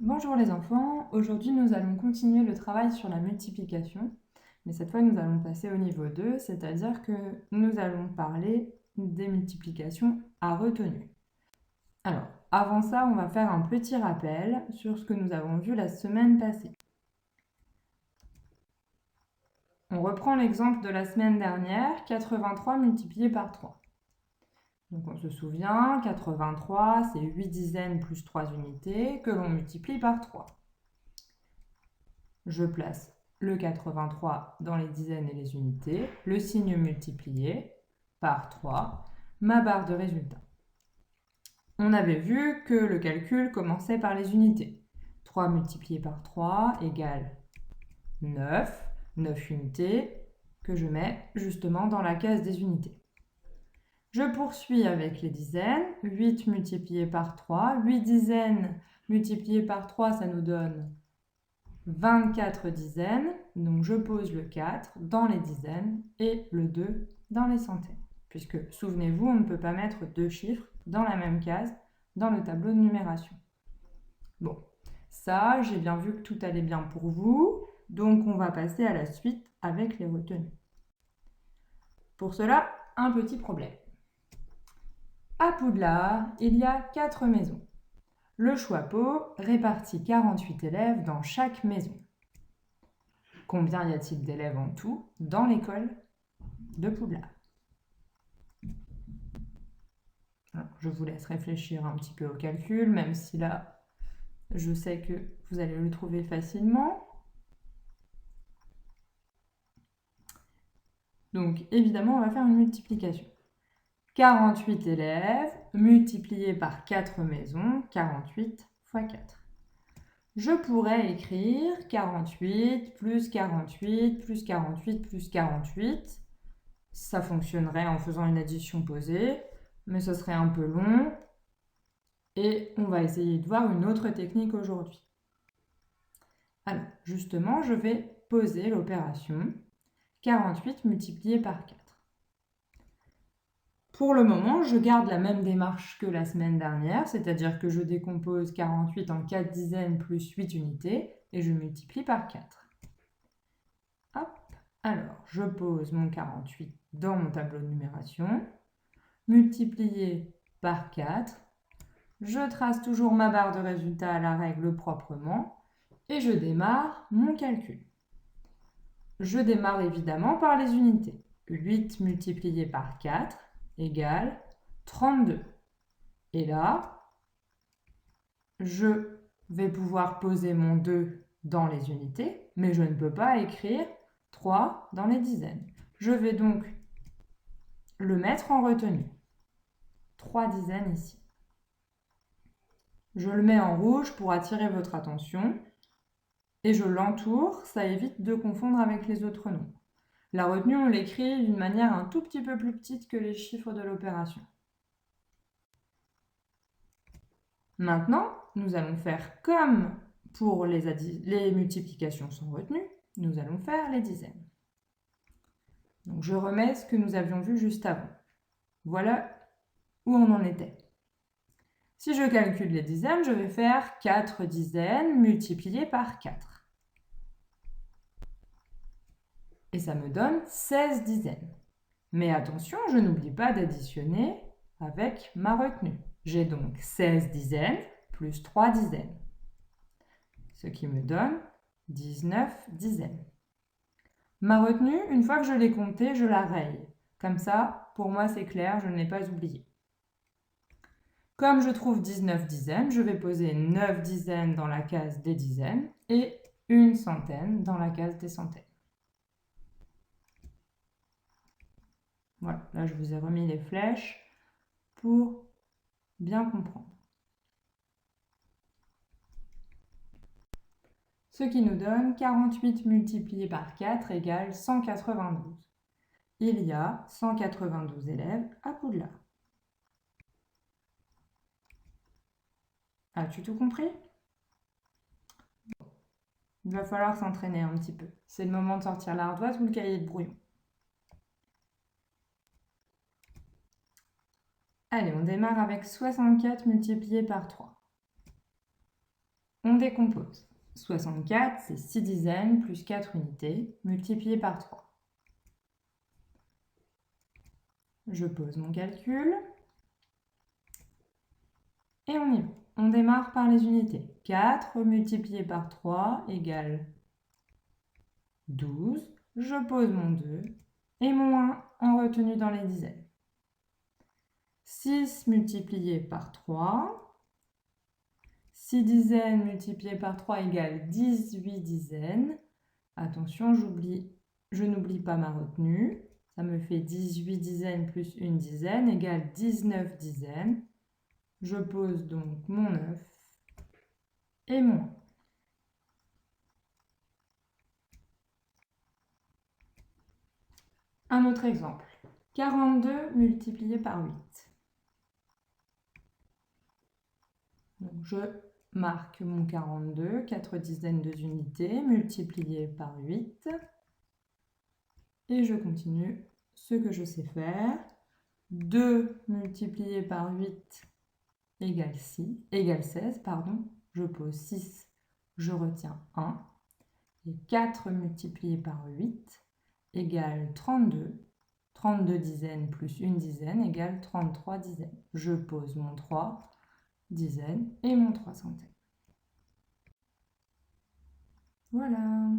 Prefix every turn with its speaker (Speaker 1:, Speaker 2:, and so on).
Speaker 1: Bonjour les enfants, aujourd'hui nous allons continuer le travail sur la multiplication, mais cette fois nous allons passer au niveau 2, c'est-à-dire que nous allons parler des multiplications à retenue. Alors, avant ça, on va faire un petit rappel sur ce que nous avons vu la semaine passée. On reprend l'exemple de la semaine dernière, 83 multiplié par 3. Donc on se souvient, 83 c'est 8 dizaines plus 3 unités que l'on multiplie par 3. Je place le 83 dans les dizaines et les unités, le signe multiplié par 3, ma barre de résultat. On avait vu que le calcul commençait par les unités. 3 multiplié par 3 égale 9, 9 unités que je mets justement dans la case des unités. Je poursuis avec les dizaines, 8 multiplié par 3, 8 dizaines multipliées par 3, ça nous donne 24 dizaines, donc je pose le 4 dans les dizaines et le 2 dans les centaines. Puisque, souvenez-vous, on ne peut pas mettre deux chiffres dans la même case dans le tableau de numération. Bon, ça, j'ai bien vu que tout allait bien pour vous, donc on va passer à la suite avec les retenues. Pour cela, un petit problème. À Poudlard, il y a 4 maisons. Le Choixpeau répartit 48 élèves dans chaque maison. Combien y a-t-il d'élèves en tout dans l'école de Poudlard? Alors, je vous laisse réfléchir un petit peu au calcul, même si là, je sais que vous allez le trouver facilement. Donc, évidemment, on va faire une multiplication. 48 élèves multipliés par 4 maisons, 48 fois 4. Je pourrais écrire 48 plus 48 plus 48 plus 48. Ça fonctionnerait en faisant une addition posée, mais ce serait un peu long. Et on va essayer de voir une autre technique aujourd'hui. Alors, justement, je vais poser l'opération 48 multiplié par 4. Pour le moment, je garde la même démarche que la semaine dernière, c'est-à-dire que je décompose 48 en 4 dizaines plus 8 unités et je multiplie par 4. Hop. Alors, je pose mon 48 dans mon tableau de numération, multiplié par 4. Je trace toujours ma barre de résultat à la règle proprement et je démarre mon calcul. Je démarre évidemment par les unités. 8 multiplié par 4 égale 32. Et là, je vais pouvoir poser mon 2 dans les unités, mais je ne peux pas écrire 3 dans les dizaines. Je vais donc le mettre en retenue. 3 dizaines ici. Je le mets en rouge pour attirer votre attention et je l'entoure, ça évite de confondre avec les autres nombres. La retenue, on l'écrit d'une manière un tout petit peu plus petite que les chiffres de l'opération. Maintenant, nous allons faire comme pour les multiplications sans retenue, nous allons faire les dizaines. Donc je remets ce que nous avions vu juste avant. Voilà où on en était. Si je calcule les dizaines, je vais faire 4 dizaines multipliées par 4. Et ça me donne 16 dizaines. Mais attention, je n'oublie pas d'additionner avec ma retenue. J'ai donc 16 dizaines plus 3 dizaines, ce qui me donne 19 dizaines. Ma retenue, une fois que je l'ai comptée, je la raye. Comme ça, pour moi, c'est clair, je ne l'ai pas oublié. Comme je trouve 19 dizaines, je vais poser 9 dizaines dans la case des dizaines et une centaine dans la case des centaines. Voilà, là je vous ai remis les flèches pour bien comprendre. Ce qui nous donne 48 multiplié par 4 égale 192. Il y a 192 élèves à Poudlard. As-tu tout compris? Il va falloir s'entraîner un petit peu. C'est le moment de sortir l'ardoise ou le cahier de brouillon. Allez, on démarre avec 64 multiplié par 3. On décompose. 64, c'est 6 dizaines plus 4 unités, multiplié par 3. Je pose mon calcul. Et on y va. On démarre par les unités. 4 multiplié par 3 égale 12. Je pose mon 2 et mon 1 en retenue dans les dizaines. 6 multiplié par 3. 6 dizaines multiplié par 3 égale 18 dizaines. Attention, je n'oublie pas ma retenue. Ça me fait 18 dizaines plus une dizaine égale 19 dizaines. Je pose donc mon 9 et mon 1. Un autre exemple. 42 multiplié par 8. Donc je marque mon 42, 4 dizaines de unités, multiplié par 8. Et je continue ce que je sais faire. 2 multiplié par 8 égale 16. Je pose 6, je retiens 1. Et 4 multiplié par 8 égale 32. 32 dizaines plus une dizaine égale 33 dizaines. Je pose mon 3 dizaines et mon 3 centièmes. Voilà.